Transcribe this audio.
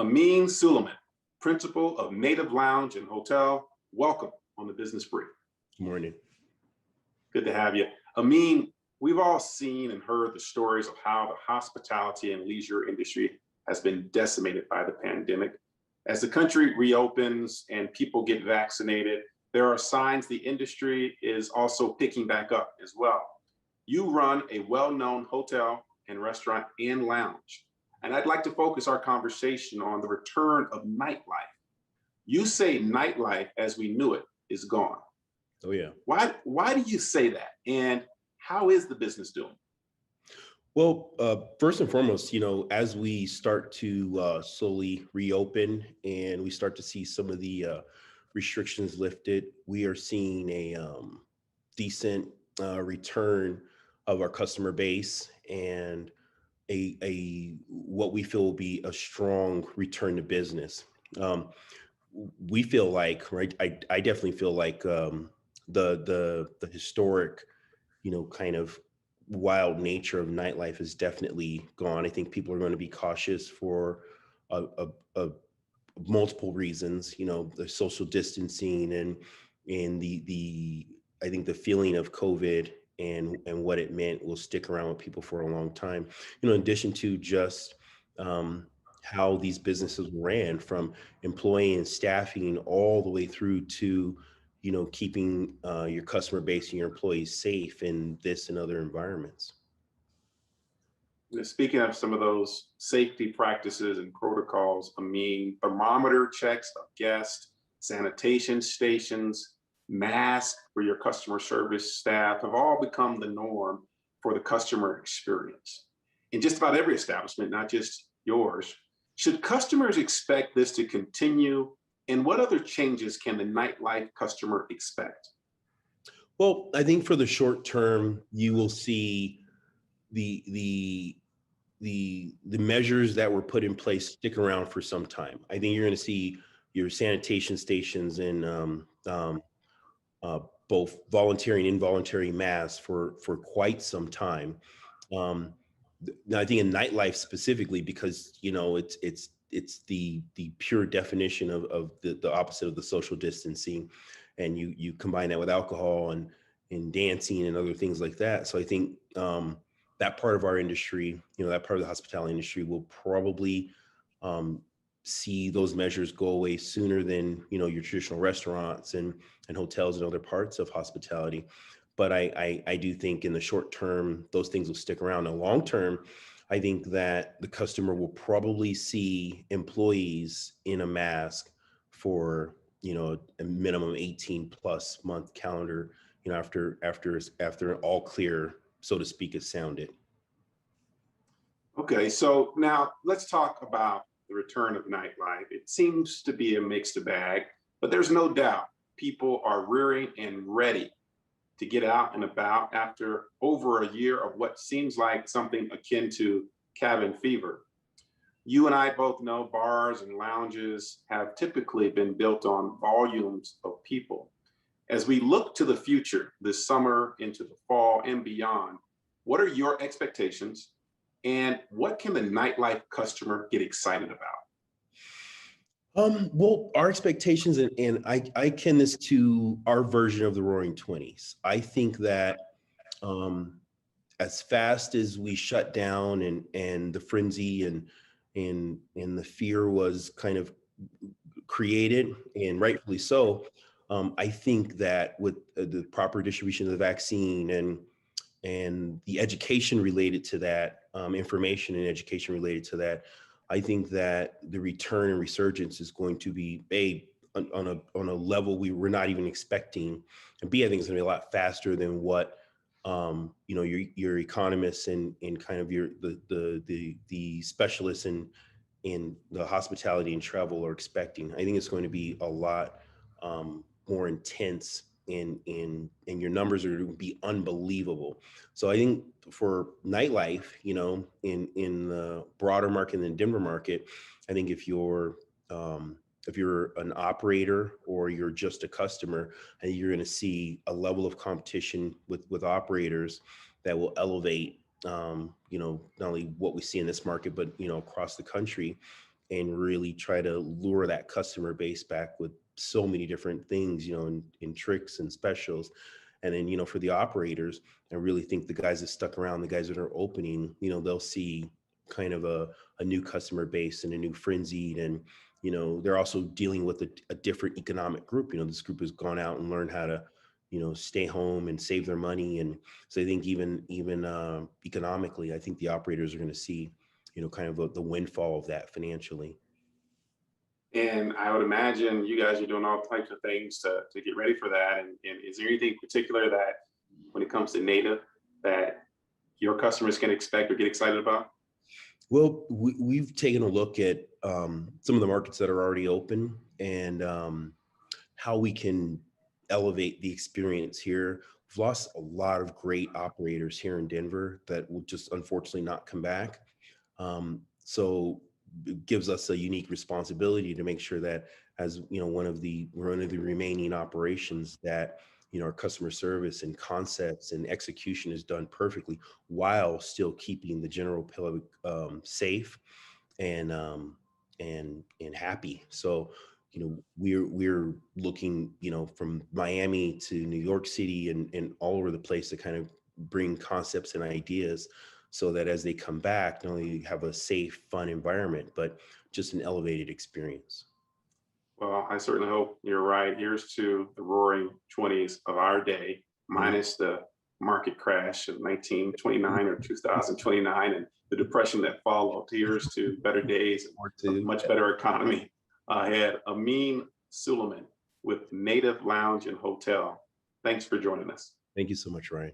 Amin Suliaman, principal of Nativ Lounge and Hotel. Welcome on the Business Brief. Good morning. Good to have you. Amin, we've all seen and heard the stories of how the hospitality and leisure industry has been decimated by the pandemic. As the country reopens and people get vaccinated, there are signs the industry is also picking back up as well. You run a well-known hotel and restaurant and lounge, and I'd like to focus our conversation on the return of nightlife. You say nightlife as we knew it is gone. Oh yeah. Why do you say that? And how is the business doing? Well, first and foremost, as we start to slowly reopen and we start to see some of the restrictions lifted, we are seeing a decent return of our customer base and a what we feel will be a strong return to business. We feel like, right? I definitely feel like the historic, kind of wild nature of nightlife is definitely gone. I think people are going to be cautious for a multiple reasons. The social distancing and the I think the feeling of COVID and what it meant will stick around with people for a long time. In addition to just how these businesses ran, from employee and staffing all the way through to keeping your customer base and your employees safe in this and other environments. Speaking of some of those safety practices and protocols, thermometer checks of guests, sanitation stations, masks for your customer service staff have all become the norm for the customer experience. In just about every establishment, not just yours, should customers expect this to continue? And what other changes can the nightlife customer expect? Well, I think for the short term, you will see the measures that were put in place stick around for some time. I think you're going to see your sanitation stations and both voluntary and involuntary masks for quite some time. I think in nightlife specifically, because it's the pure definition of the opposite of the social distancing, and you combine that with alcohol and dancing and other things like that. So I think that part of our industry, that part of the hospitality industry will probably see those measures go away sooner than your traditional restaurants and hotels and other parts of hospitality. But I do think in the short term, those things will stick around. In the long term, I think that the customer will probably see employees in a mask for a minimum 18 plus month calendar, after all clear, so to speak, is sounded. Okay, so now let's talk about the return of nightlife. It seems to be a mixed bag, but there's no doubt people are rearing and ready to get out and about after over a year of what seems like something akin to cabin fever. You and I both know bars and lounges have typically been built on volumes of people. As we look to the future, this summer into the fall and beyond, what are your expectations and what can the nightlife customer get excited about? Well, our expectations, and I akin this to our version of the Roaring '20s. I think that as fast as we shut down and the frenzy and the fear was kind of created, and rightfully so, I think that with the proper distribution of the vaccine and the education related to that, information and education related to that, I think that the return and resurgence is going to be on a level we were not even expecting, and B, I think it's going to be a lot faster than what your economists and kind of the specialists in the hospitality and travel are expecting. I think it's going to be a lot more intense, and your numbers are going to be unbelievable. So I think for nightlife, in the broader market and the Denver market, I think if you're an operator or you're just a customer, I think you're going to see a level of competition with operators that will elevate, not only what we see in this market, but across the country. and really try to lure that customer base back with so many different things, in tricks and specials. And then, for the operators, I really think the guys that stuck around, the guys that are opening, they'll see kind of a new customer base and a new frenzied. And, they're also dealing with a different economic group. This group has gone out and learned how to, stay home and save their money. And so I think even economically, I think the operators are going to see, kind of the windfall of that financially. And I would imagine you guys are doing all types of things to get ready for that. And is there anything particular that, when it comes to Native, that your customers can expect or get excited about? Well, we've taken a look at some of the markets that are already open, and how we can elevate the experience here. We've lost a lot of great operators here in Denver that will just unfortunately not come back. So it gives us a unique responsibility to make sure that, as one of the remaining operations, that our customer service and concepts and execution is done perfectly while still keeping the general public safe and happy. So we're looking from Miami to New York City and all over the place to kind of bring concepts and ideas, so that as they come back, not only have a safe, fun environment, but just an elevated experience. Well, I certainly hope you're right. Here's to the roaring 20s of our day, Mhm. minus the market crash of 1929 or 2029 and the depression that followed. Here's to better days, Or a two. much better economy ahead. Amin Suliaman with Native Lounge and Hotel. Thanks for joining us. Thank you so much, Ryan.